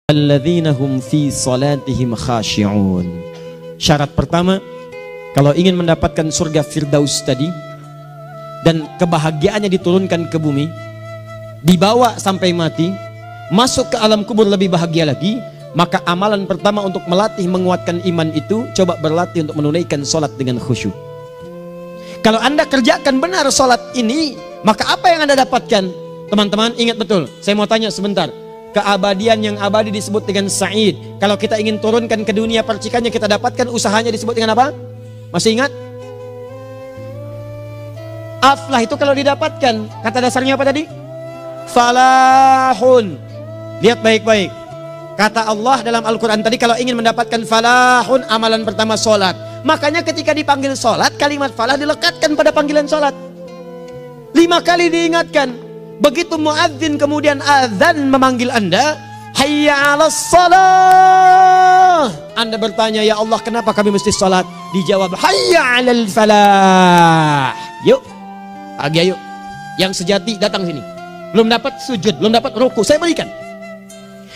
alladzina hum fi salatihim khashi'un. Syarat pertama, kalau ingin mendapatkan surga Firdaus tadi dan kebahagiaannya diturunkan ke bumi, dibawa sampai mati, masuk ke alam kubur lebih bahagia lagi, maka amalan pertama untuk melatih menguatkan iman itu, coba berlatih untuk menunaikan sholat dengan khusyuk. Kalau Anda kerjakan benar sholat ini, maka apa yang Anda dapatkan? Teman-teman ingat betul, saya mau tanya sebentar. Keabadian yang abadi disebut dengan sa'id. Kalau kita ingin turunkan ke dunia percikannya kita dapatkan, usahanya disebut dengan apa? Masih ingat? Aflah itu kalau didapatkan, kata dasarnya apa tadi? Falahun. Lihat baik-baik. Kata Allah dalam Al-Quran tadi, kalau ingin mendapatkan falahun, amalan pertama sholat. Makanya ketika dipanggil sholat, kalimat falah dilekatkan pada panggilan sholat. 5 kali diingatkan. Begitu muadzin kemudian azan memanggil Anda, hayya 'alas shalah. Anda bertanya, ya Allah kenapa kami mesti sholat? Dijawab, hayya 'alal falah. Yuk, pagi yuk. Yang sejati datang sini. Belum dapat sujud, belum dapat ruku, saya berikan.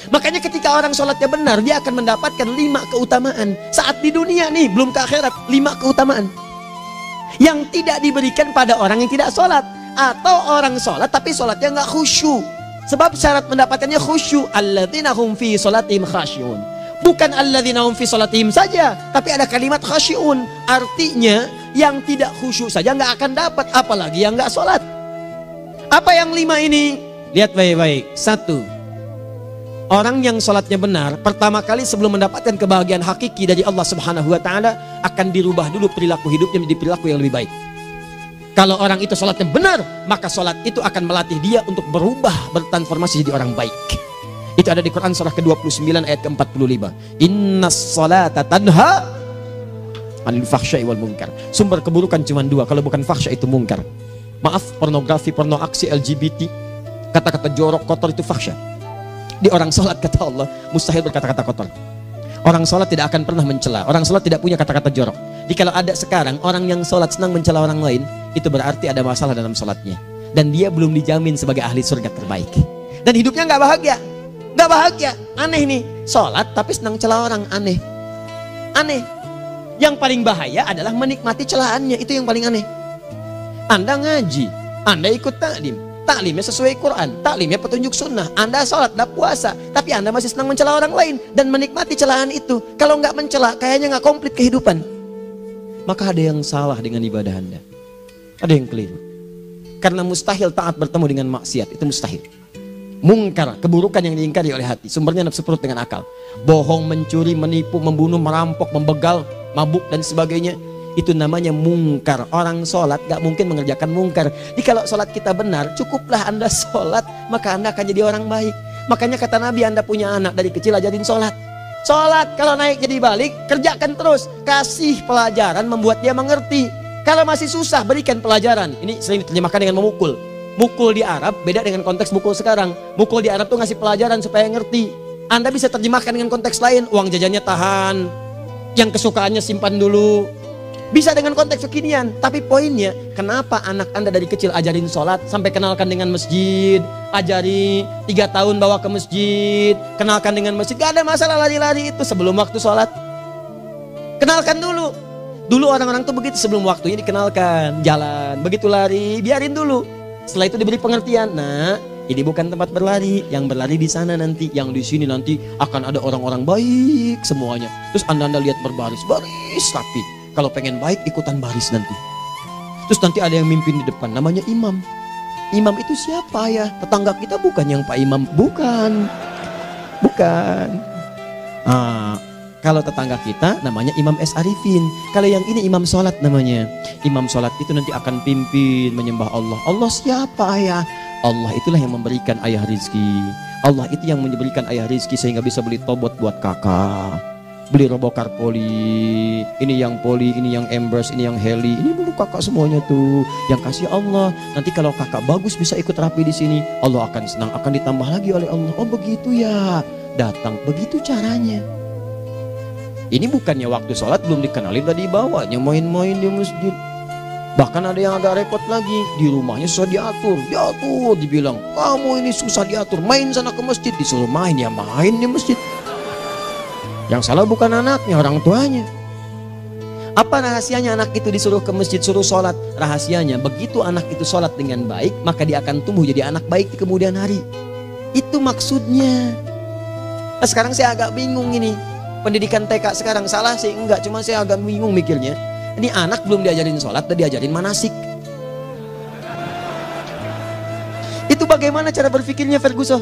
Makanya ketika orang sholatnya benar, dia akan mendapatkan 5 keutamaan. Saat di dunia nih, belum ke akhirat, 5 keutamaan yang tidak diberikan pada orang yang tidak sholat. Atau orang sholat tapi sholatnya nggak khusyuk. Sebab syarat mendapatkannya khusyuk. Alladzina hum fi sholatihim khasyi'un. Bukan alladzina hum fi sholatihim saja, tapi ada kalimat khasyi'un. Artinya yang tidak khusyuk saja nggak akan dapat, apalagi yang nggak sholat. Apa yang 5 ini? Lihat baik-baik. 1. Orang yang sholatnya benar, pertama kali sebelum mendapatkan kebahagiaan hakiki dari Allah Subhanahu wa Ta'ala, akan dirubah dulu perilaku hidupnya menjadi perilaku yang lebih baik. Kalau orang itu sholatnya benar, maka sholat itu akan melatih dia untuk berubah, bertransformasi jadi orang baik. Itu ada di Quran surah ke-29 ayat ke-45. Innas sholata tanha anil fahsya'i wal munkar. Sumber keburukan cuma 2, kalau bukan fahsya itu munkar. Maaf, pornografi, porno aksi, LGBT, kata-kata jorok, kotor itu fahsya. Di orang sholat kata Allah, mustahil berkata-kata kotor. Orang sholat tidak akan pernah mencela. Orang sholat tidak punya kata-kata jorok. Jadi kalau ada sekarang orang yang sholat senang mencela orang lain, itu berarti ada masalah dalam sholatnya. Dan dia belum dijamin sebagai ahli surga terbaik. Dan hidupnya nggak bahagia. Nggak bahagia. Aneh nih. Sholat tapi senang celah orang. Aneh. Aneh. Yang paling bahaya adalah menikmati celahannya. Itu yang paling aneh. Anda ngaji. Anda ikut taklim. Taklimnya sesuai Quran. Taklimnya petunjuk sunnah. Anda sholat, Anda puasa. Tapi Anda masih senang mencela orang lain. Dan menikmati celahan itu. Kalau nggak mencela, kayaknya nggak komplit kehidupan. Maka ada yang salah dengan ibadah Anda. Ada yang keliru. Karena mustahil taat bertemu dengan maksiat. Itu mustahil. Mungkar, keburukan yang diingkari oleh hati. Sumbernya nafsu perut dengan akal. Bohong, mencuri, menipu, membunuh, merampok, membegal, mabuk dan sebagainya. Itu namanya mungkar. Orang sholat gak mungkin mengerjakan mungkar. Jadi kalau sholat kita benar, cukuplah Anda sholat, maka Anda akan jadi orang baik. Makanya kata Nabi, Anda punya anak dari kecil ajarin sholat. Sholat, kalau naik jadi balik, kerjakan terus. Kasih pelajaran membuat dia mengerti. Kalau masih susah, berikan pelajaran. Ini sering diterjemahkan dengan memukul. Mukul di Arab beda dengan konteks mukul sekarang. Mukul di Arab tuh ngasih pelajaran supaya ngerti. Anda bisa terjemahkan dengan konteks lain. Uang jajannya tahan, yang kesukaannya simpan dulu. Bisa dengan konteks kekinian. Tapi poinnya, kenapa anak Anda dari kecil ajarin sholat, sampai kenalkan dengan masjid, ajari 3 tahun bawa ke masjid, kenalkan dengan masjid. Gak ada masalah lari-lari itu sebelum waktu sholat. Kenalkan dulu. Dulu orang-orang tuh begitu, sebelum waktunya dikenalkan, jalan, begitu lari, biarin dulu. Setelah itu diberi pengertian. Nah, ini bukan tempat berlari, yang berlari di sana nanti, yang di sini nanti akan ada orang-orang baik semuanya. Terus Anda lihat berbaris, baris rapi. Kalau pengen baik, ikutan baris nanti. Terus nanti ada yang mimpin di depan, namanya imam. Imam itu siapa ya? Tetangga kita bukan yang Pak Imam, bukan. Bukan. Kalau tetangga kita namanya Imam S. Arifin. Kalau yang ini imam sholat namanya. Imam sholat itu nanti akan pimpin menyembah Allah. Allah siapa ya? Allah itulah yang memberikan ayah rizki. Allah itu yang memberikan ayah rizki sehingga bisa beli tobot buat kakak. Beli robokar poli. Ini yang poli, ini yang embers, ini yang heli. Ini dulu kakak semuanya tuh. Yang kasih Allah. Nanti kalau kakak bagus bisa ikut rapi di sini. Allah akan senang, akan ditambah lagi oleh Allah. Oh begitu ya. Datang, begitu caranya. Ini bukannya waktu sholat belum dikenalin tadi bawanya main-main di masjid. Bahkan ada yang agak repot lagi, di rumahnya susah diatur, dibilang, kamu ini susah diatur, main sana ke masjid, disuruh main, ya main di masjid. Yang salah bukan anaknya, orang tuanya. Apa rahasianya anak itu disuruh ke masjid, suruh sholat? Rahasianya, begitu anak itu sholat dengan baik, maka dia akan tumbuh jadi anak baik di kemudian hari. Itu maksudnya. Nah, sekarang saya agak bingung ini, pendidikan TK sekarang salah sih? Enggak, cuma saya agak bingung mikirnya. Ini anak belum diajarin sholat, udah diajarin manasik. Itu bagaimana cara berpikirnya Ferguson?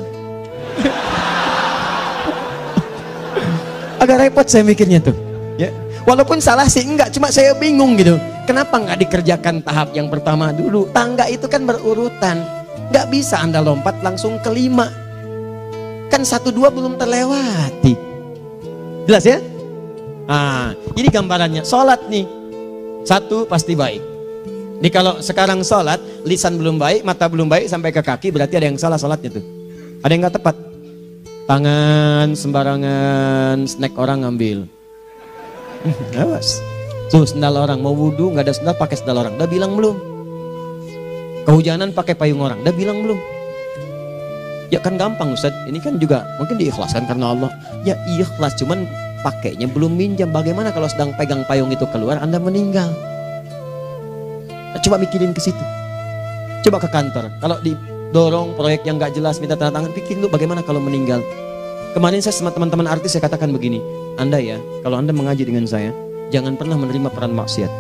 Agak repot saya mikirnya tuh. Ya, walaupun salah sih enggak, cuma saya bingung gitu. Kenapa nggak dikerjakan tahap yang pertama dulu? Tangga itu kan berurutan, nggak bisa Anda lompat langsung ke 5. Kan 1, 2 belum terlewati. Jelas ya? Nah, ini gambarannya. Sholat nih. 1 pasti baik. Jadi kalau sekarang sholat, lisan belum baik, mata belum baik sampai ke kaki, berarti ada yang salah sholatnya tuh. Ada yang nggak tepat. Tangan sembarangan, snack orang ngambil. Awas. Tuh sendal orang, mau wudhu nggak ada sendal, pakai sendal orang. Udah bilang belum? Kehujanan pakai payung orang. Udah bilang belum? Ya kan gampang Ustaz. Ini kan juga mungkin diikhlaskan karena Allah. Ya ikhlas, cuman pakainya belum minjam. Bagaimana kalau sedang pegang payung itu keluar, Anda meninggal? Coba mikirin ke situ. Coba ke kantor. Kalau didorong proyek yang nggak jelas, minta tanda tangan, pikirin dulu bagaimana kalau meninggal. Kemarin saya sama teman-teman artis saya katakan begini, Anda ya, kalau Anda mengaji dengan saya, jangan pernah menerima peran maksiat.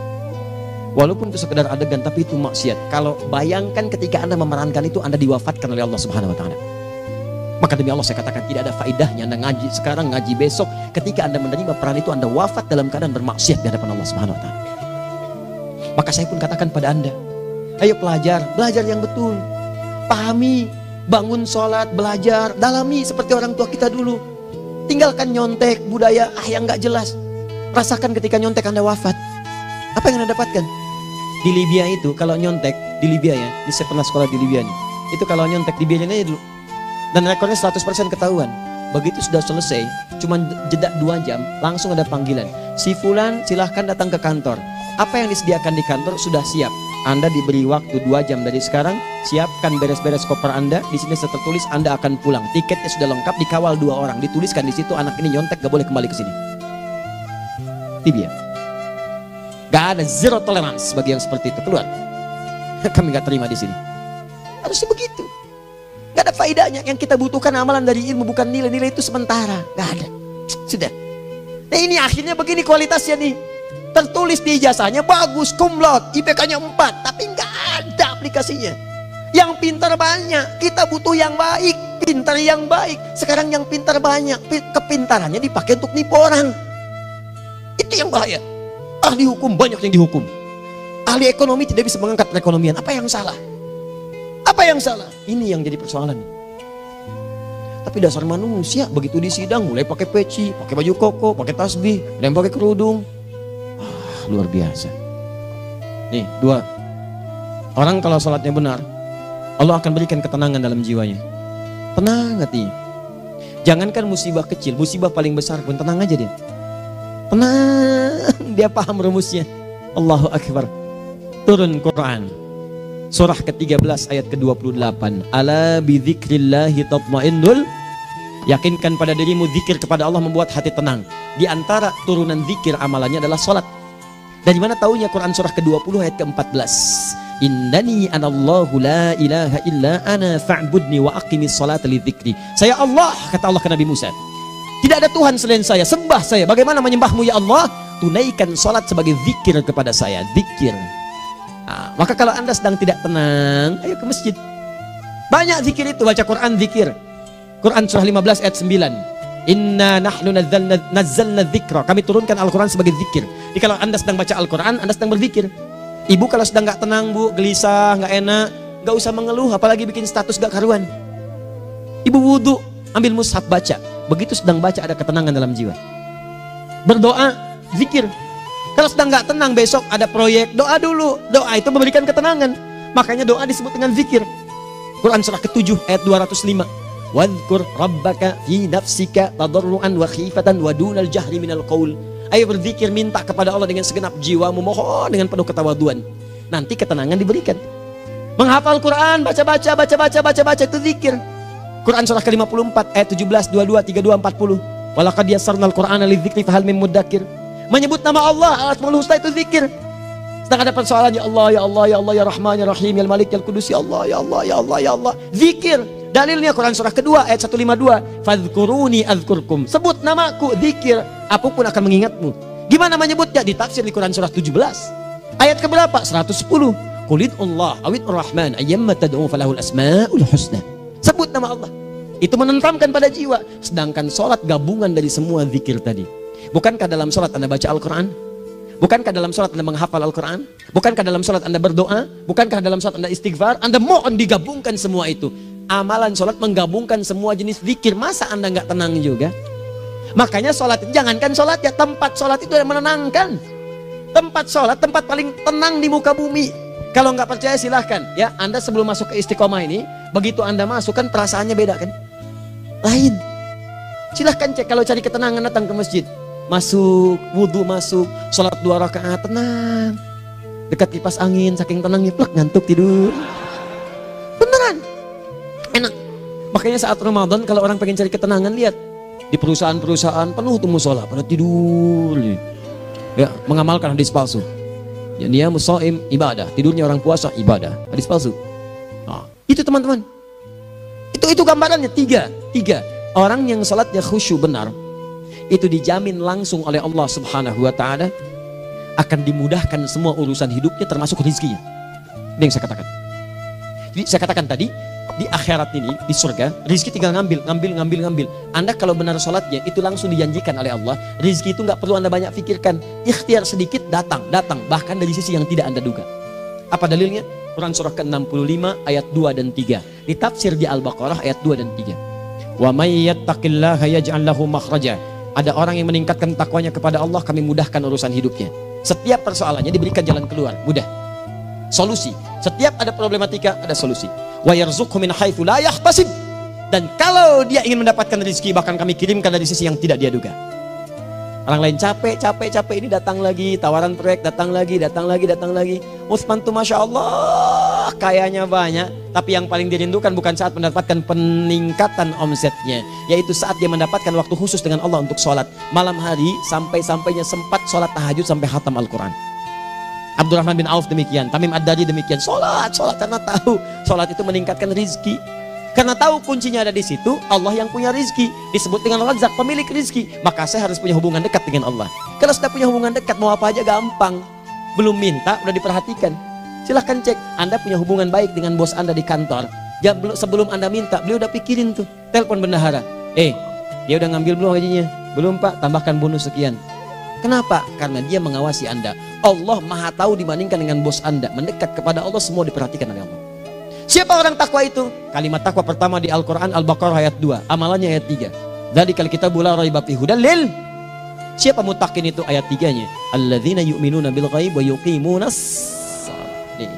Walaupun itu sekedar adegan, tapi itu maksiat. Kalau bayangkan ketika Anda memerankan itu, Anda diwafatkan oleh Allah Subhanahu Wa Taala. Maka demi Allah saya katakan tidak ada faedahnya Anda ngaji sekarang, ngaji besok. Ketika Anda menerima peran itu, Anda wafat dalam keadaan bermaksiat di hadapan Allah Subhanahu Wa Taala. Maka saya pun katakan pada Anda, ayo belajar yang betul. Pahami, bangun sholat, belajar, dalami seperti orang tua kita dulu. Tinggalkan nyontek, budaya yang gak jelas. Rasakan ketika nyontek Anda wafat. Apa yang Anda dapatkan? Di Libya itu, kalau nyontek, di Libya ya, saya pernah sekolah di Libya nih. Itu kalau nyontek, dibiarin aja dulu. Dan rekornya 100% ketahuan. Begitu sudah selesai, cuma jeda 2 jam, langsung ada panggilan. Si Fulan silahkan datang ke kantor. Apa yang disediakan di kantor sudah siap. Anda diberi waktu 2 jam dari sekarang, siapkan beres-beres koper Anda. Di sini tertulis Anda akan pulang. Tiketnya sudah lengkap, dikawal 2 orang. Dituliskan di situ anak ini nyontek gak boleh kembali ke sini. Libya. Gak ada zero tolerance bagi yang seperti itu, keluar. Kami gak terima di sini. Harusnya begitu. Gak ada faedahnya. Yang kita butuhkan amalan dari ilmu, bukan nilai-nilai itu sementara. Gak ada. Sudah. Nah ini akhirnya begini kualitasnya nih. Tertulis di ijazahnya bagus, cum laude, IPK-nya 4, tapi nggak ada aplikasinya. Yang pintar banyak, kita butuh yang baik, pintar yang baik. Sekarang yang pintar banyak, kepintarannya dipakai untuk nipu orang. Itu yang bahaya. Ahli hukum banyak yang dihukum. Ahli ekonomi tidak bisa mengangkat perekonomian. Apa yang salah? Apa yang salah? Ini yang jadi persoalan. Tapi dasar manusia, begitu di sidang mulai pakai peci, pakai baju koko, pakai tasbih, ada yang pakai kerudung. Luar biasa. Nih 2. Orang kalau sholatnya benar, Allah akan berikan ketenangan dalam jiwanya. Tenang hatinya. Jangankan musibah kecil, musibah paling besar pun tenang aja dia. Tenang, dia paham rumusnya. Allahu Akbar. Turun Quran surah ke-13 ayat ke-28. Ala bidzikrillahi tatmainnul. Yakinkan pada dirimu, zikir kepada Allah membuat hati tenang. Di antara turunan zikir amalannya adalah sholat. Dari mana taunya? Quran surah ke-20 ayat ke-14. Innani anallahu la ilaha illa ana fa'budni wa aqimis salata lidzikri. Saya Allah, kata Allah ke Nabi Musa. Tidak ada Tuhan selain saya, sembah saya. Bagaimana menyembahmu ya Allah? Tunaikan salat sebagai zikir kepada saya, zikir. Nah, maka kalau Anda sedang tidak tenang, ayo ke masjid. Banyak zikir itu, baca Quran zikir. Quran surah 15 ayat 9. Inna nahnu nazzalna dzikra. Kami turunkan Al-Quran sebagai zikir. Jadi kalau Anda sedang baca Al-Quran, Anda sedang berzikir. Ibu kalau sedang gak tenang, Bu, gelisah, gak enak, gak usah mengeluh, apalagi bikin status gak karuan. Ibu wudhu, ambil mushaf baca. Begitu sedang baca ada ketenangan dalam jiwa. Berdoa, zikir. Kalau sedang gak tenang, besok ada proyek, doa dulu. Doa itu memberikan ketenangan. Makanya doa disebut dengan zikir. Quran surah ke-7 ayat 205. Wadhkur rabbaka fi nafsika tadarruan wa khifatan wa dunal jahri minal qaul. Ayo berzikir, minta kepada Allah dengan segenap jiwamu, mohon dengan penuh ketawaduan. nanti ketenangan diberikan. Menghafal Quran, baca itu zikir. Quran surah ke-54 ayat 17, 22, 32, 40. Walaqad yassarnal Qur'ana lidzikri fahal mim mudzakir. Menyebut nama Allah, Al-Asmaul Husna itu zikir. Sedang ada persoalan, ya Allah, ya Allah, ya Allah, ya Rahman, ya Rahim, ya Malik, ya Qudus, ya Allah, ya Allah, ya Allah, ya Allah. Zikir. Dalilnya Quran surah kedua ayat 152. Fadhkuruni adzkurkum. Sebut namaku, zikir. Apapun akan mengingatmu. Gimana menyebutnya? Ditafsir di Quran surah 17. Ayat keberapa? 110. Qulidullah awid rahman ayyamma tad'u falahul asmaul husna. Sebut nama Allah. Itu menenteramkan pada jiwa. Sedangkan sholat gabungan dari semua zikir tadi. Bukankah dalam sholat Anda baca Al-Quran? Bukankah dalam sholat Anda menghafal Al-Quran? Bukankah dalam sholat Anda berdoa? Bukankah dalam sholat Anda istighfar? Anda mohon digabungkan semua itu. Amalan sholat menggabungkan semua jenis zikir. Masa Anda nggak tenang juga? Makanya sholat, jangankan sholat ya, tempat sholat itu yang menenangkan. Tempat sholat, tempat paling tenang di muka bumi. Kalau nggak percaya silahkan ya, Anda sebelum masuk ke Istiqomah ini, begitu Anda masuk kan perasaannya beda kan? Lain. Silahkan cek, kalau cari ketenangan datang ke masjid. Masuk, wudhu masuk, sholat 2 rakaat tenang. Dekat kipas angin, saking tenangnya, plek ngantuk tidur. Beneran, enak. Makanya saat Ramadan kalau orang pengen cari ketenangan, lihat di perusahaan-perusahaan penuh tuh musola, pada tidur. Ya, mengamalkan hadis palsu. Ya, dia musoim ibadah, tidurnya orang puasa ibadah, hadis palsu. Nah, itu teman-teman. Itu gambarannya tiga. Orang yang salatnya khusyuk benar, itu dijamin langsung oleh Allah Subhanahu wa taala akan dimudahkan semua urusan hidupnya termasuk rezekinya. Ini yang saya katakan. Jadi saya katakan tadi, di akhirat ini, di surga, rezeki tinggal ngambil. Anda kalau benar sholatnya, itu langsung dijanjikan oleh Allah. Rezeki itu nggak perlu Anda banyak pikirkan. Ikhtiar sedikit, datang. Bahkan dari sisi yang tidak Anda duga. Apa dalilnya? Quran surah ke-65 ayat 2 dan 3. Ditafsir di Al-Baqarah ayat 2 dan 3. Wa may yattaqillaha yaj'al lahu makhraja. Ada orang yang meningkatkan takwanya kepada Allah, kami mudahkan urusan hidupnya. Setiap persoalannya diberikan jalan keluar, mudah. Solusi. Setiap ada problematika, ada solusi. Wa yarzuqhu min haitsu la yahtasib. Dan kalau dia ingin mendapatkan rezeki, bahkan kami kirimkan dari sisi yang tidak dia duga. Orang lain capek ini datang lagi, tawaran proyek datang lagi. Utsman tuh Masya Allah kayanya banyak, tapi yang paling dirindukan bukan saat mendapatkan peningkatan omsetnya, yaitu saat dia mendapatkan waktu khusus dengan Allah untuk sholat malam hari, sampai-sampainya sempat sholat tahajud sampai khatam Al-Quran. Abdurrahman bin Auf demikian, Tamim Ad-Dari demikian, sholat karena tahu sholat itu meningkatkan rizki. Karena tahu kuncinya ada di situ, Allah yang punya rizki, disebut dengan Razzaq, pemilik rizki. Maka saya harus punya hubungan dekat dengan Allah. Kalau sudah punya hubungan dekat, mau apa aja gampang. Belum minta, udah diperhatikan. Silahkan cek, Anda punya hubungan baik dengan bos Anda di kantor. Sebelum Anda minta, beliau udah pikirin tuh, telepon bendahara. Dia udah ngambil belum gajinya? Belum Pak, tambahkan bonus sekian. Kenapa? Karena dia mengawasi Anda. Allah maha tahu dibandingkan dengan bos Anda. Mendekat kepada Allah, semua diperhatikan oleh Allah. Siapa orang takwa itu? Kalimat takwa pertama di Al-Quran Al-Baqarah ayat 2, amalannya ayat 3. Dzalikal kitabu la raiba fihi hudal lil. Siapa mutakin itu? Ayat 3-nya. Alladzina yu'minuna bil ghaib wa yuqimunas shalah.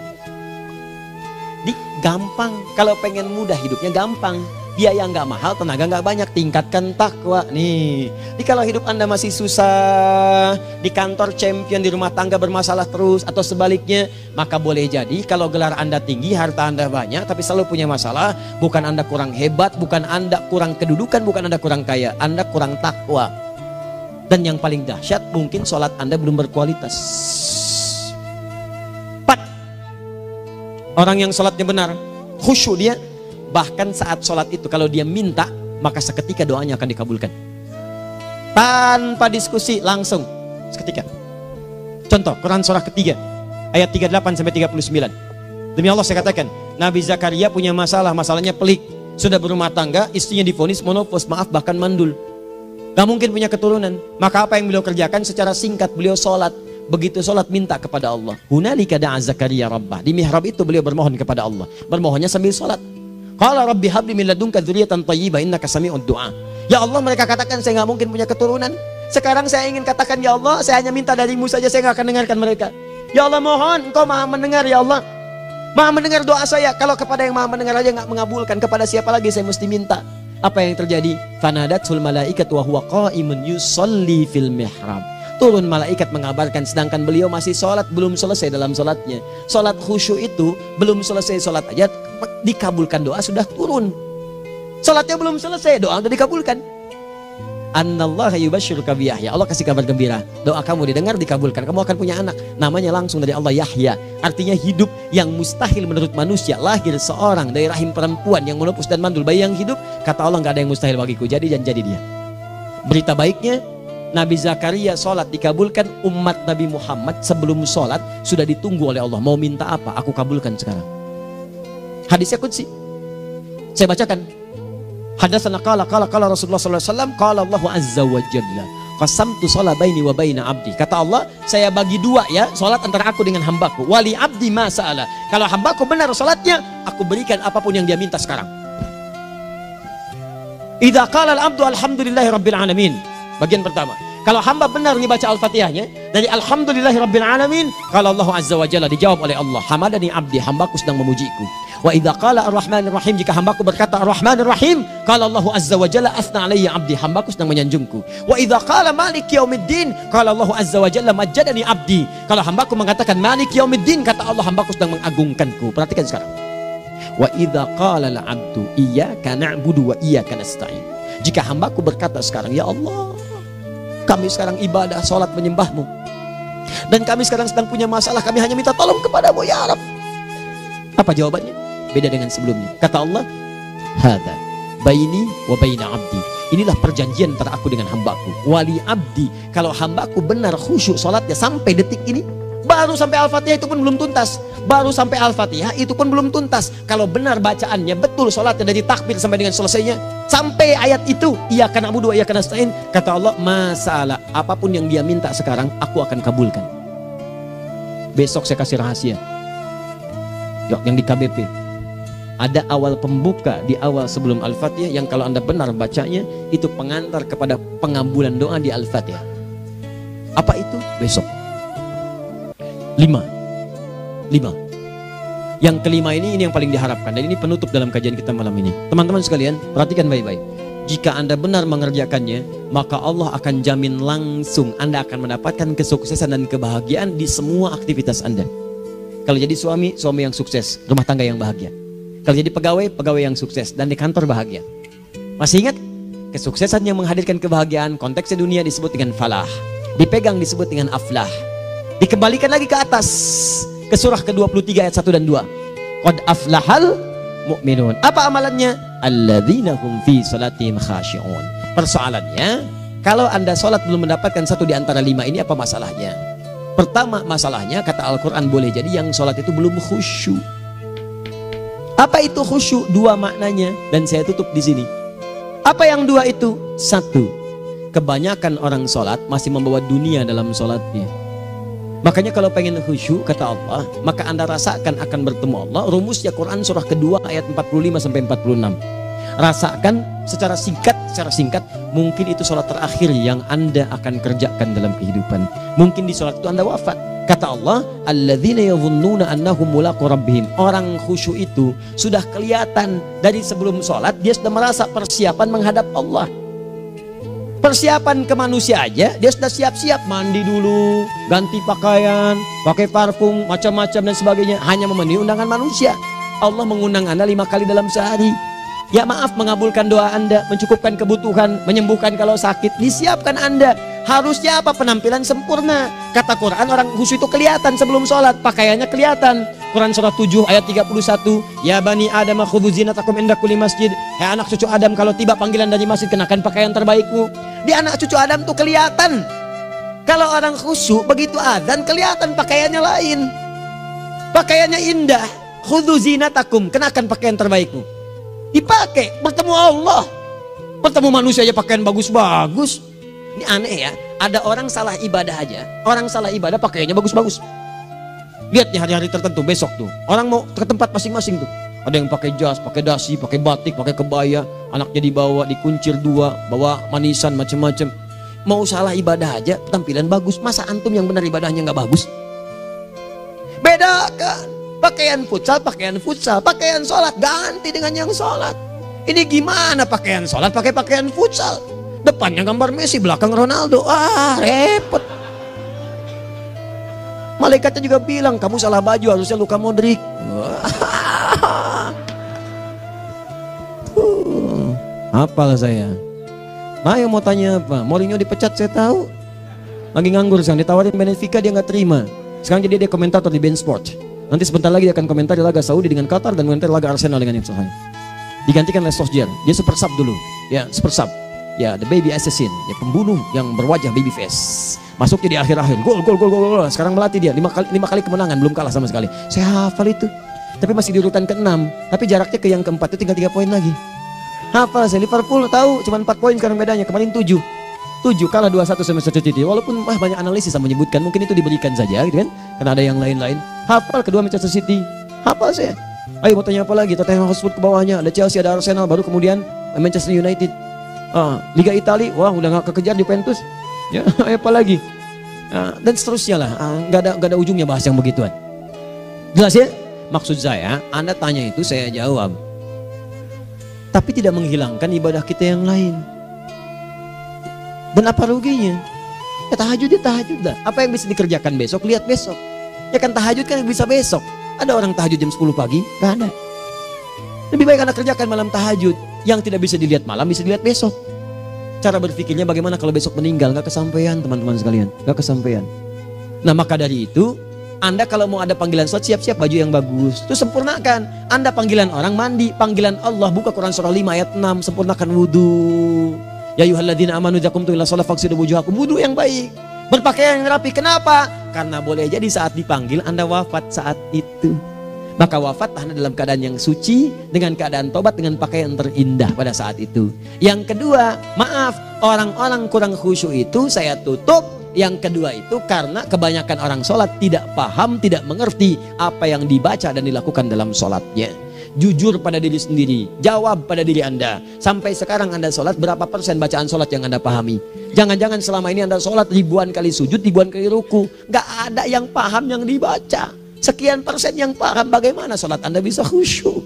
Gampang. Kalau pengen mudah hidupnya gampang. Biaya nggak mahal, tenaga nggak banyak, tingkatkan takwa nih. Jadi kalau hidup Anda masih susah, di kantor champion, di rumah tangga bermasalah terus, atau sebaliknya, maka boleh jadi kalau gelar Anda tinggi, harta Anda banyak, tapi selalu punya masalah. Bukan Anda kurang hebat, bukan Anda kurang kedudukan, bukan Anda kurang kaya, Anda kurang takwa. Dan yang paling dahsyat, mungkin sholat Anda belum berkualitas. 4. Orang yang sholatnya benar, khusyuk dia. Bahkan saat sholat itu kalau dia minta, maka seketika doanya akan dikabulkan. Tanpa diskusi, langsung seketika. Contoh, Quran surah ketiga ayat 38 sampai 39. Demi Allah saya katakan, Nabi Zakaria punya masalah, masalahnya pelik. Sudah berumah tangga, istrinya divonis monopos, maaf bahkan mandul. Gak mungkin punya keturunan. Maka apa yang beliau kerjakan? Secara singkat beliau sholat. Begitu sholat minta kepada Allah. Hunalika da'a Zakaria rabbah. Di mihrab itu beliau bermohon kepada Allah. Bermohonnya sambil sholat. Qala rabbi habli min ladunka dzurriyyatan thayyibah innaka sami'ud du'a. Ya Allah, mereka katakan saya nggak mungkin punya keturunan. Sekarang saya ingin katakan, ya Allah, saya hanya minta darimu saja, saya nggak akan dengarkan mereka. Ya Allah, mohon Engkau maha mendengar, ya Allah. Maha mendengar doa saya. Kalau kepada yang maha mendengar aja nggak mengabulkan, kepada siapa lagi saya mesti minta? Apa yang terjadi? Fanadatul malaikat wa huwa qa'imun yusolli fil mihrab. turun malaikat mengabarkan, sedangkan beliau masih sholat, belum selesai dalam sholatnya. Sholat khusyuk itu belum selesai sholat aja dikabulkan, doa sudah turun. Sholatnya belum selesai, doa sudah dikabulkan. Annallaha yubashshiruka bi Yahya. Allah kasih kabar gembira, doa kamu didengar, dikabulkan, kamu akan punya anak, namanya langsung dari Allah Yahya, artinya hidup yang mustahil menurut manusia. Lahir seorang dari rahim perempuan yang menopus dan mandul, bayi yang hidup, kata Allah nggak ada yang mustahil bagiku, jadi dan jadi dia. Berita baiknya, Nabi Zakaria sholat dikabulkan. Umat Nabi Muhammad sebelum sholat sudah ditunggu oleh Allah, mau minta apa aku kabulkan sekarang. Hadisnya qudsi, saya bacakan. Hadatsana qala Rasulullah sallallahu alaihi wasallam, qala Allahu azza wa jalla, qasamtu shalah baini wa baina abdi. Kata Allah, saya bagi dua ya salat antara aku dengan hambaku. Wali abdi ma sa'ala. Kalau hambaku benar salatnya, aku berikan apapun yang dia minta sekarang. Idza qala al-abdu alhamdulillahi rabbil alamin. Bagian pertama, kalau hamba benar dibaca Al-Fatihahnya dari alhamdulillahi rabbil alamin, kalau Allah azza wa jalla dijawab oleh Allah, hamadani abdi, hambaku sedang memujiku. Wa idza qala ar-rahmanir rahim, jika hambaku berkata ar-rahmanir rahim, qala Allah azza wa jalla asna alayya abdi, hambaku sedang menyanjungku. Wa idza qala malik yaumiddin, qala Allah azza wa jalla majjadani abdi, kalau hambaku mengatakan malik yaumiddin, kata Allah hambaku sedang mengagungkanku. Perhatikan sekarang. Wa idza qala al-abdu iyyaka na'budu wa iyyaka nasta'in, jika hambaku berkata sekarang, ya Allah, kami sekarang ibadah, sholat menyembahmu, dan kami sekarang sedang punya masalah, kami hanya minta tolong kepadamu ya Rabb. Apa jawabannya? Beda dengan sebelumnya. Kata Allah, hadza baini wa baina abdi, inilah perjanjian antara aku dengan hambaku. Wali abdi, kalau hambaku benar khusyuk sholatnya sampai detik ini, baru sampai Al-Fatihah itu pun belum tuntas, baru sampai Al-Fatihah itu pun belum tuntas. Kalau benar bacaannya betul, sholatnya dari takbir sampai dengan selesainya, sampai ayat itu, iyyaka na'budu wa iyyaka nasta'in, kata Allah, masalah apapun yang dia minta sekarang aku akan kabulkan. Besok saya kasih rahasia yang di KBP, ada awal pembuka di awal sebelum Al-Fatihah yang kalau anda benar bacanya itu pengantar kepada pengabulan doa di Al-Fatihah. Apa itu? Besok. 5. Yang kelima ini yang paling diharapkan, dan ini penutup dalam kajian kita malam ini. Teman-teman sekalian, perhatikan baik-baik. Jika anda benar mengerjakannya, maka Allah akan jamin langsung anda akan mendapatkan kesuksesan dan kebahagiaan di semua aktivitas anda. Kalau jadi suami, suami yang sukses, rumah tangga yang bahagia. Kalau jadi pegawai, pegawai yang sukses, dan di kantor bahagia. Masih ingat? Kesuksesan yang menghadirkan kebahagiaan, konteksnya dunia disebut dengan falah, dipegang disebut dengan aflah. Dikembalikan lagi ke atas, ke surah ke-23 ayat 1 dan 2. Qad aflahal mu'minun. Apa amalannya? Alladzina hum fi salatihim khashi'un. Persoalannya, kalau anda sholat belum mendapatkan satu di antara 5 ini, apa masalahnya? Pertama masalahnya, kata Al-Quran, boleh jadi yang sholat itu belum khusyuk. Apa itu khusyuk? 2 maknanya, dan saya tutup di sini. Apa yang 2 itu? 1, kebanyakan orang sholat masih membawa dunia dalam sholatnya. Makanya kalau pengen khusyuk, kata Allah, maka anda rasakan akan bertemu Allah. Rumusnya Quran surah kedua ayat 45 sampai 46. Rasakan secara singkat, mungkin itu sholat terakhir yang anda akan kerjakan dalam kehidupan. Mungkin di sholat itu anda wafat. Kata Allah, alladzina yadhunnuna annahum mulaqu rabbihim. Orang khusyuk itu sudah kelihatan dari sebelum sholat, dia sudah merasa persiapan menghadap Allah. Persiapan ke manusia aja, dia sudah siap-siap, mandi dulu, ganti pakaian, pakai parfum, macam-macam dan sebagainya, hanya memenuhi undangan manusia. Allah mengundang anda 5 kali dalam sehari. Ya maaf, mengabulkan doa anda, mencukupkan kebutuhan, menyembuhkan kalau sakit, disiapkan anda. Harusnya apa? Penampilan sempurna. Kata Quran, orang khusyuk itu kelihatan sebelum sholat, pakaiannya kelihatan. Quran surah 7 ayat 31, ya bani Adam khudhu zinatakum inda kulli masjid. Hai anak cucu Adam, kalau tiba panggilan dari masjid, kenakan pakaian terbaikmu. Di anak cucu Adam tuh kelihatan. Kalau orang khusyuk, begitu adzan kelihatan pakaiannya lain. Pakaiannya indah. Khudhu zinatakum, kenakan pakaian terbaikmu. Dipakai, bertemu Allah. Bertemu manusia aja pakaian bagus-bagus. Ini aneh ya, ada orang salah ibadah aja. Orang salah ibadah pakaiannya bagus-bagus. Lihat nih hari-hari tertentu, besok tuh orang mau ke tempat masing-masing tuh. Ada yang pakai jas, pakai dasi, pakai batik, pakai kebaya. Anaknya dibawa, dikuncir 2, bawa manisan macam-macam. Mau salah ibadah aja, tampilan bagus. Masa antum yang benar ibadahnya nggak bagus? Bedakan. Pakaian futsal, pakaian sholat ganti dengan yang sholat. Ini gimana pakaian sholat pakai pakaian futsal? Depannya gambar Messi, belakang Ronaldo. Ah, repot. Malaikatnya juga bilang, kamu salah baju, harusnya Luka Modric. Hafal saya. Ayo mau tanya apa? Mourinho dipecat saya tahu. Lagi nganggur sekarang, ditawarin Benfica dia nggak terima. Sekarang jadi dia komentator di BeIN Sport. Nanti sebentar lagi dia akan komentar di laga Saudi dengan Qatar dan komentar laga Arsenal dengan Ipswich. Digantikan oleh Solskjaer. Dia super sub dulu. Ya, super sub. Ya, the baby assassin, ya pembunuh yang berwajah baby face. Masuknya di akhir-akhir, gol. Sekarang melatih dia 5 kali kemenangan, belum kalah sama sekali. Saya hafal itu. Tapi masih di urutan ke-6, tapi jaraknya ke yang keempat itu tinggal 3 poin lagi. Hafal saya. Liverpool tahu cuma 4 poin sekarang bedanya, kemarin 7 kalah 2-1 sama Manchester City. Walaupun banyak analisis yang menyebutkan mungkin itu diberikan saja gitu kan, karena ada yang lain-lain. Hafal kedua Manchester City. Hafal saya. Ayo mau tanya apa lagi? Tottenham Hotspur ke bawahnya, ada Chelsea, ada Arsenal, baru kemudian Manchester United. Liga Italia, wah udah gak kekejar Juventus. Ya, apa lagi? Dan seterusnya lah. Gak ada ujungnya bahas yang begituan. Jelas ya? Maksud saya, Anda tanya itu saya jawab. Tapi tidak menghilangkan ibadah kita yang lain. Dan apa ruginya? Ya tahajud lah. Apa yang bisa dikerjakan besok, lihat besok. Ya kan tahajud kan bisa besok. Ada orang tahajud jam 10 pagi? Gak ada. Lebih baik Anda kerjakan malam tahajud. Yang tidak bisa dilihat malam bisa dilihat besok. Cara berpikirnya bagaimana kalau besok meninggal? Gak kesampaian teman-teman sekalian. Gak kesampaian. Nah maka dari itu, Anda kalau mau ada panggilan sholat, siap-siap baju yang bagus. Itu sempurnakan. Anda panggilan orang mandi, panggilan Allah, buka Quran surah 5 ayat 6, sempurnakan wudhu. Ya ayyuhalladzina amanu idza qumtum ila shalah faghsilu wujuhakum, wudhu yang baik. Berpakaian yang rapi. Kenapa? Karena boleh jadi saat dipanggil Anda wafat saat itu. Maka wafat Anda dalam keadaan yang suci, dengan keadaan tobat, dengan pakaian terindah pada saat itu. Yang kedua, maaf, orang-orang kurang khusyuk itu saya tutup. Yang kedua itu karena kebanyakan orang sholat tidak paham, tidak mengerti apa yang dibaca dan dilakukan dalam sholatnya. Jujur pada diri sendiri, jawab pada diri Anda. Sampai sekarang Anda sholat, berapa persen bacaan sholat yang Anda pahami? Jangan-jangan selama ini Anda sholat ribuan kali sujud, ribuan kali ruku, gak ada yang paham yang dibaca. Sekian persen yang paham, bagaimana sholat Anda bisa khusyuk?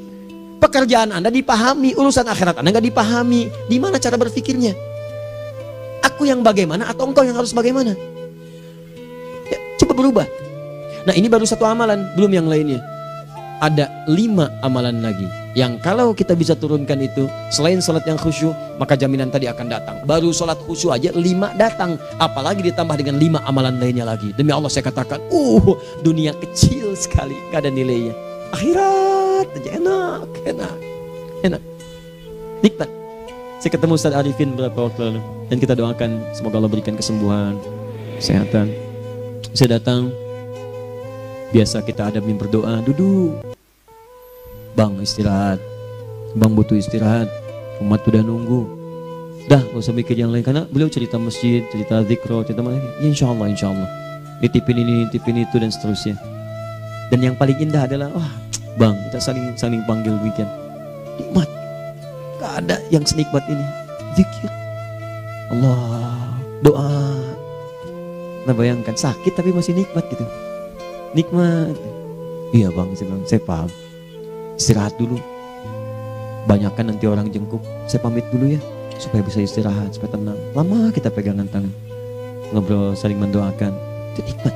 Pekerjaan Anda dipahami, urusan akhirat Anda gak dipahami. Di mana cara berpikirnya? Aku yang bagaimana atau engkau yang harus bagaimana? Ya, coba berubah. Nah ini baru satu amalan, belum yang lainnya. Ada 5 amalan lagi yang kalau kita bisa turunkan itu, selain sholat yang khusyuk, maka jaminan tadi akan datang. Baru sholat khusyuk aja 5 datang, apalagi ditambah dengan 5 amalan lainnya lagi. Demi Allah saya katakan, dunia kecil sekali, gak ada nilainya. Akhirat aja enak, nikmat. Saya ketemu Ustaz Arifin beberapa waktu lalu dan kita doakan semoga Allah berikan kesembuhan, kesehatan. Saya datang, biasa kita adamin berdoa, duduk. Bang istirahat, bang butuh istirahat, umat udah nunggu. Dah gak usah mikir yang lain, karena beliau cerita masjid, cerita zikro, cerita mana. Ya insya Allah. Nitipin ini, nitipin itu dan seterusnya. Dan yang paling indah adalah, bang kita saling panggil weekend. Nikmat. Gak ada yang senikmat ini. Zikir Allah, doa. Nah bayangkan sakit tapi masih nikmat gitu. Nikmat. Iya bang, saya paham. Istirahat dulu. Banyakkan nanti orang jengkuk. Saya pamit dulu ya, supaya bisa istirahat, supaya tenang. Lama kita pegangan tangan, ngobrol, saling mendoakan. Itu nikmat.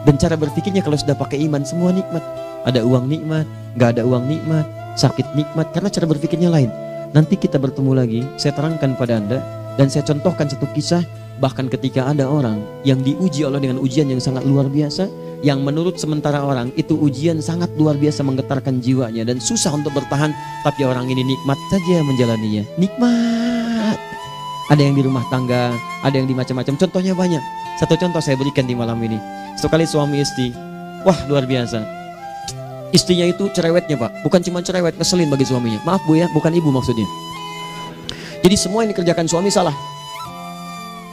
Dan cara berpikirnya kalau sudah pakai iman, semua nikmat. Ada uang nikmat, gak ada uang nikmat, sakit nikmat, karena cara berpikirnya lain. Nanti kita bertemu lagi, saya terangkan pada Anda, dan saya contohkan satu kisah. Bahkan ketika ada orang yang diuji Allah dengan ujian yang sangat luar biasa, yang menurut sementara orang itu ujian sangat luar biasa menggetarkan jiwanya dan susah untuk bertahan, tapi orang ini nikmat saja menjalaninya. Nikmat. Ada yang di rumah tangga, ada yang di macam-macam. Contohnya banyak. Satu contoh saya berikan di malam ini. Sekali suami istri, wah luar biasa. Istrinya itu cerewetnya Pak, bukan cuma cerewet, ngeselin bagi suaminya. Maaf Bu ya, bukan ibu maksudnya. Jadi semua yang dikerjakan suami salah.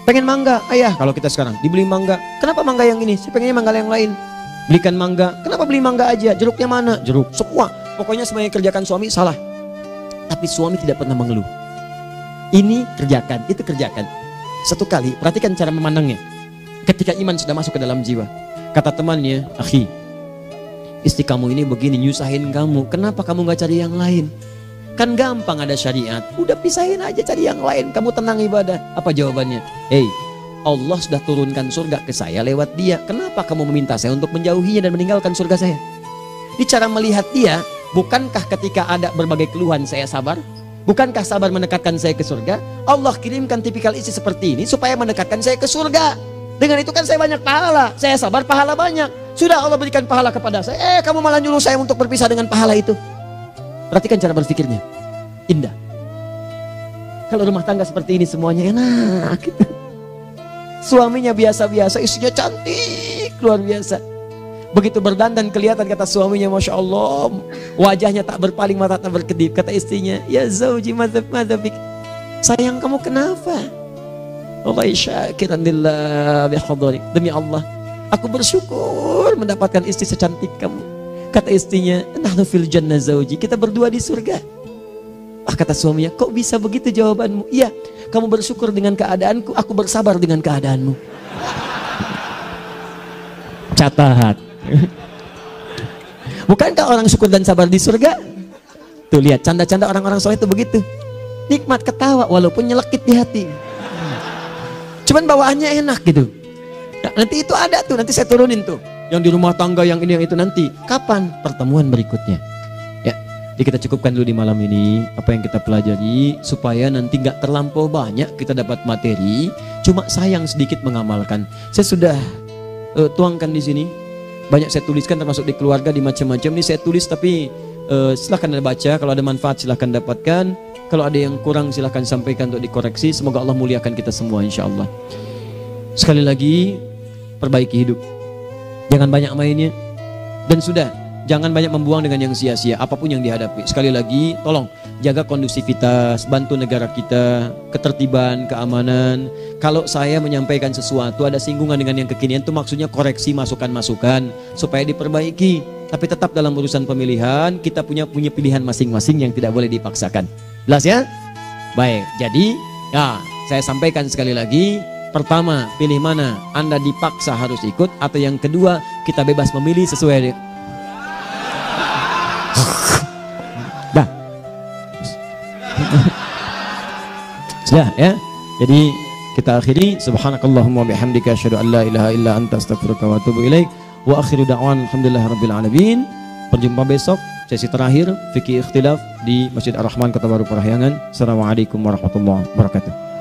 Pengen mangga, ayah kalau kita sekarang dibeli mangga. Kenapa mangga yang ini? Saya pengennya mangga yang lain. Belikan mangga. Kenapa beli mangga aja? Jeruknya mana? Jeruk. Semua. Pokoknya semua yang kerjakan suami salah. Tapi suami tidak pernah mengeluh. Ini kerjakan, itu kerjakan. Satu kali, perhatikan cara memandangnya. Ketika iman sudah masuk ke dalam jiwa. Kata temannya, akhi, istri kamu ini begini, nyusahin kamu. Kenapa kamu gak cari yang lain? Kan gampang ada syariat. Udah pisahin aja, cari yang lain. Kamu tenang ibadah. Apa jawabannya? Hey, Allah sudah turunkan surga ke saya lewat dia. Kenapa kamu meminta saya untuk menjauhinya dan meninggalkan surga saya? Ini cara melihat dia. Bukankah ketika ada berbagai keluhan saya sabar? Bukankah sabar mendekatkan saya ke surga? Allah kirimkan tipikal istri seperti ini supaya mendekatkan saya ke surga. Dengan itu kan saya banyak pahala. Saya sabar, pahala banyak. Sudah Allah berikan pahala kepada saya. Kamu malah nyuruh saya untuk berpisah dengan pahala itu. Perhatikan cara berpikirnya. Indah. Kalau rumah tangga seperti ini semuanya enak gitu. Suaminya biasa-biasa, istrinya cantik, luar biasa. Begitu berdandan kelihatan, kata suaminya, Masya Allah, wajahnya tak berpaling, mata tak berkedip. Kata istrinya, ya zauji madzabik, sayang kamu kenapa? Wallahi syakiran lillah bihadari, demi Allah aku bersyukur mendapatkan istri secantik kamu. Kata istrinya, nahnu fil jannah zauji, kita berdua di surga. Kata suaminya, kok bisa begitu jawabanmu? Iya, kamu bersyukur dengan keadaanku, aku bersabar dengan keadaanmu. Catat. Bukankah orang syukur dan sabar di surga? Tuh lihat, canda-canda orang-orang soleh itu begitu. Nikmat ketawa walaupun nyelekit di hati. Cuman bawaannya enak gitu. Nah, nanti itu ada tuh, nanti saya turunin tuh. Yang di rumah tangga, yang ini, yang itu nanti. Kapan? Pertemuan berikutnya. Ya, jadi kita cukupkan dulu di malam ini apa yang kita pelajari, supaya nanti nggak terlampau banyak kita dapat materi. Cuma sayang sedikit mengamalkan. Saya sudah tuangkan di sini. Banyak saya tuliskan, termasuk di keluarga, di macam-macam. Ini saya tulis, tapi silahkan Anda baca. Kalau ada manfaat silahkan dapatkan. Kalau ada yang kurang silahkan sampaikan untuk dikoreksi. Semoga Allah muliakan kita semua insya Allah. Sekali lagi, perbaiki hidup. Jangan banyak mainnya. Dan sudah, jangan banyak membuang dengan yang sia-sia, apapun yang dihadapi. Sekali lagi, tolong jaga kondusivitas, bantu negara kita, ketertiban, keamanan. Kalau saya menyampaikan sesuatu ada singgungan dengan yang kekinian, itu maksudnya koreksi masukan-masukan supaya diperbaiki. Tapi tetap dalam urusan pemilihan kita punya pilihan masing-masing yang tidak boleh dipaksakan. Jelas ya? Baik, jadi ya saya sampaikan sekali lagi. Pertama, pilih mana? Anda dipaksa harus ikut, atau yang kedua, kita bebas memilih sesuai. Dah. Sudah ya. Jadi kita akhiri, subhanakallahumma bihamdika asyhadu an la ilaha illa anta astaghfiruka wa atubu ilaik. Wa akhiru da'wan alhamdulillahirabbil alamin. Berjumpa besok sesi terakhir fikih ikhtilaf di Masjid Ar-Rahman Kota Baru Parahyangan. Assalamualaikum warahmatullahi wabarakatuh.